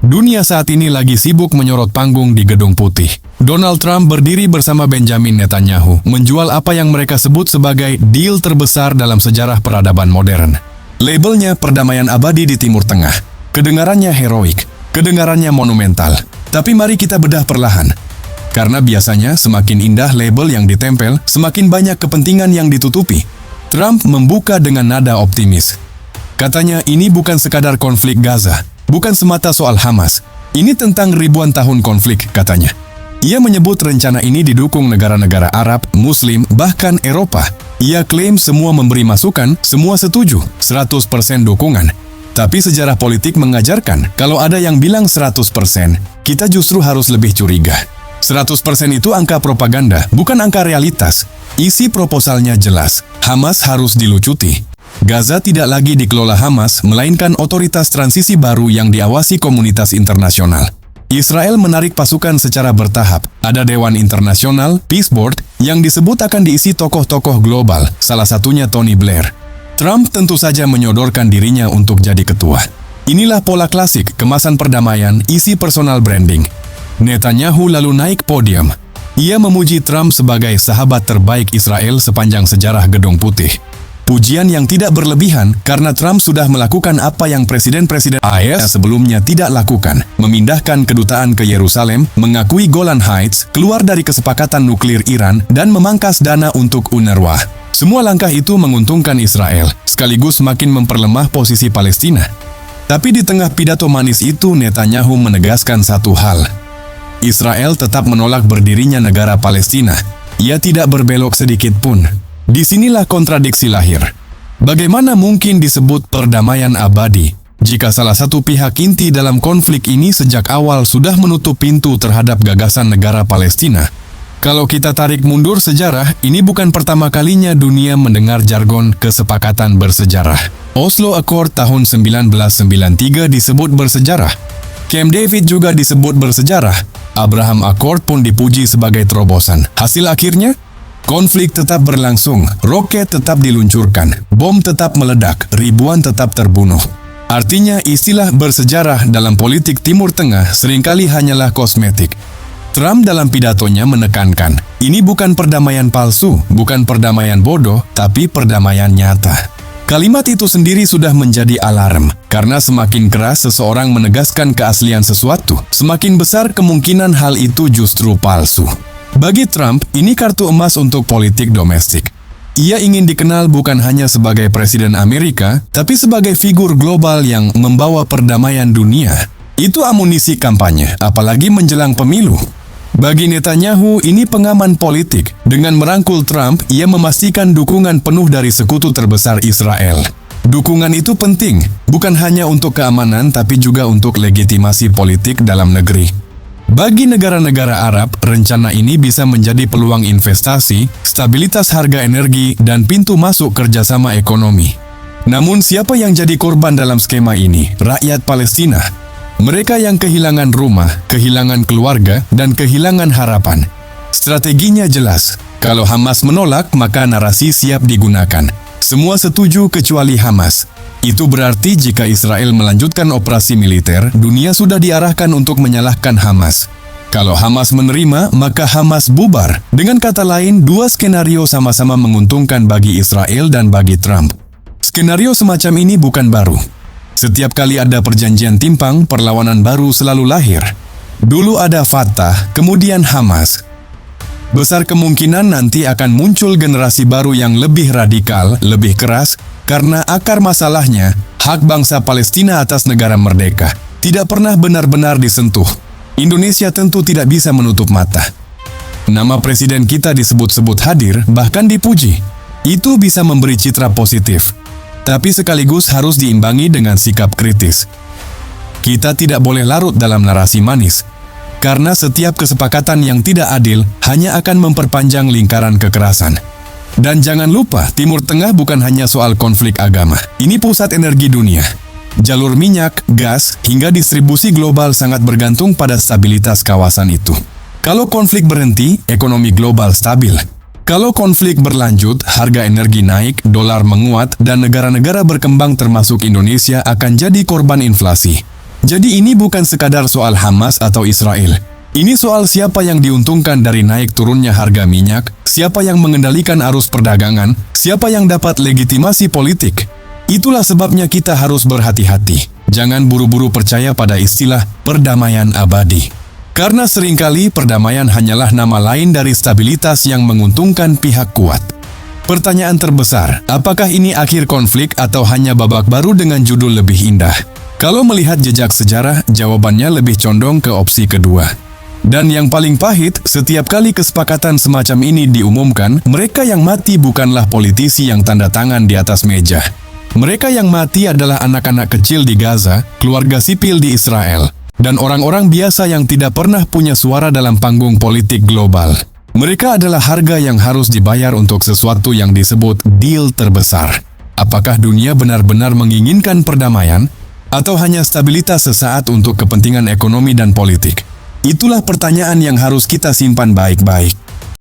Dunia saat ini lagi sibuk menyorot panggung di Gedung Putih. Donald Trump berdiri bersama Benjamin Netanyahu, menjual apa yang mereka sebut sebagai deal terbesar dalam sejarah peradaban modern. Labelnya perdamaian abadi di Timur Tengah. Kedengarannya heroik, kedengarannya monumental. Tapi mari kita bedah perlahan. Karena biasanya semakin indah label yang ditempel, semakin banyak kepentingan yang ditutupi. Trump membuka dengan nada optimis. Katanya ini bukan sekadar konflik Gaza, bukan semata soal Hamas. Ini tentang ribuan tahun konflik, katanya. Ia menyebut rencana ini didukung negara-negara Arab, Muslim, bahkan Eropa. Ia klaim semua memberi masukan, semua setuju, 100% dukungan. Tapi sejarah politik mengajarkan, kalau ada yang bilang 100%, kita justru harus lebih curiga. 100% itu angka propaganda, bukan angka realitas. Isi proposalnya jelas, Hamas harus dilucuti. Gaza tidak lagi dikelola Hamas, melainkan otoritas transisi baru yang diawasi komunitas internasional. Israel menarik pasukan secara bertahap. Ada Dewan Internasional, Peace Board, yang disebut akan diisi tokoh-tokoh global, salah satunya Tony Blair. Trump tentu saja menyodorkan dirinya untuk jadi ketua. Inilah pola klasik, kemasan perdamaian, isi personal branding. Netanyahu lalu naik podium. Ia memuji Trump sebagai sahabat terbaik Israel sepanjang sejarah Gedung Putih. Pujian yang tidak berlebihan karena Trump sudah melakukan apa yang presiden-presiden AS sebelumnya tidak lakukan, memindahkan kedutaan ke Yerusalem, mengakui Golan Heights, keluar dari kesepakatan nuklir Iran, dan memangkas dana untuk UNRWA. Semua langkah itu menguntungkan Israel, sekaligus makin memperlemah posisi Palestina. Tapi di tengah pidato manis itu, Netanyahu menegaskan satu hal. Israel tetap menolak berdirinya negara Palestina. Ia tidak berbelok sedikit pun. Disinilah kontradiksi lahir. Bagaimana mungkin disebut perdamaian abadi jika salah satu pihak inti dalam konflik ini sejak awal sudah menutup pintu terhadap gagasan negara Palestina? Kalau kita tarik mundur sejarah, ini bukan pertama kalinya dunia mendengar jargon kesepakatan bersejarah. Oslo Accord tahun 1993 disebut bersejarah. Camp David juga disebut bersejarah. Abraham Accord pun dipuji sebagai terobosan. Hasil akhirnya, konflik tetap berlangsung, roket tetap diluncurkan, bom tetap meledak, ribuan tetap terbunuh. Artinya istilah bersejarah dalam politik Timur Tengah seringkali hanyalah kosmetik. Trump dalam pidatonya menekankan, ini bukan perdamaian palsu, bukan perdamaian bodoh, tapi perdamaian nyata. Kalimat itu sendiri sudah menjadi alarm, karena semakin keras seseorang menegaskan keaslian sesuatu, semakin besar kemungkinan hal itu justru palsu. Bagi Trump, ini kartu emas untuk politik domestik. Ia ingin dikenal bukan hanya sebagai Presiden Amerika, tapi sebagai figur global yang membawa perdamaian dunia. Itu amunisi kampanye, apalagi menjelang pemilu. Bagi Netanyahu, ini pengaman politik. Dengan merangkul Trump, ia memastikan dukungan penuh dari sekutu terbesar Israel. Dukungan itu penting, bukan hanya untuk keamanan, tapi juga untuk legitimasi politik dalam negeri. Bagi negara-negara Arab, rencana ini bisa menjadi peluang investasi, stabilitas harga energi, dan pintu masuk kerjasama ekonomi. Namun siapa yang jadi korban dalam skema ini? Rakyat Palestina. Mereka yang kehilangan rumah, kehilangan keluarga, dan kehilangan harapan. Strateginya jelas. Kalau Hamas menolak, maka narasi siap digunakan. Semua setuju kecuali Hamas. Itu berarti jika Israel melanjutkan operasi militer, dunia sudah diarahkan untuk menyalahkan Hamas. Kalau Hamas menerima, maka Hamas bubar. Dengan kata lain, dua skenario sama-sama menguntungkan bagi Israel dan bagi Trump. Skenario semacam ini bukan baru. Setiap kali ada perjanjian timpang, perlawanan baru selalu lahir. Dulu ada Fatah, kemudian Hamas. Besar kemungkinan nanti akan muncul generasi baru yang lebih radikal, lebih keras, karena akar masalahnya, hak bangsa Palestina atas negara merdeka, tidak pernah benar-benar disentuh. Indonesia tentu tidak bisa menutup mata. Nama presiden kita disebut-sebut hadir, bahkan dipuji. Itu bisa memberi citra positif. Tapi sekaligus harus diimbangi dengan sikap kritis. Kita tidak boleh larut dalam narasi manis, karena setiap kesepakatan yang tidak adil hanya akan memperpanjang lingkaran kekerasan. Dan jangan lupa, Timur Tengah bukan hanya soal konflik agama. Ini pusat energi dunia. Jalur minyak, gas, hingga distribusi global sangat bergantung pada stabilitas kawasan itu. Kalau konflik berhenti, ekonomi global stabil. Kalau konflik berlanjut, harga energi naik, dolar menguat, dan negara-negara berkembang termasuk Indonesia akan jadi korban inflasi. Jadi ini bukan sekadar soal Hamas atau Israel. Ini soal siapa yang diuntungkan dari naik turunnya harga minyak, siapa yang mengendalikan arus perdagangan, siapa yang dapat legitimasi politik. Itulah sebabnya kita harus berhati-hati. Jangan buru-buru percaya pada istilah perdamaian abadi. Karena seringkali perdamaian hanyalah nama lain dari stabilitas yang menguntungkan pihak kuat. Pertanyaan terbesar, apakah ini akhir konflik atau hanya babak baru dengan judul lebih indah? Kalau melihat jejak sejarah, jawabannya lebih condong ke opsi kedua. Dan yang paling pahit, setiap kali kesepakatan semacam ini diumumkan, mereka yang mati bukanlah politisi yang tanda tangan di atas meja. Mereka yang mati adalah anak-anak kecil di Gaza, keluarga sipil di Israel, dan orang-orang biasa yang tidak pernah punya suara dalam panggung politik global. Mereka adalah harga yang harus dibayar untuk sesuatu yang disebut deal terbesar. Apakah dunia benar-benar menginginkan perdamaian? Atau hanya stabilitas sesaat untuk kepentingan ekonomi dan politik? Itulah pertanyaan yang harus kita simpan baik-baik.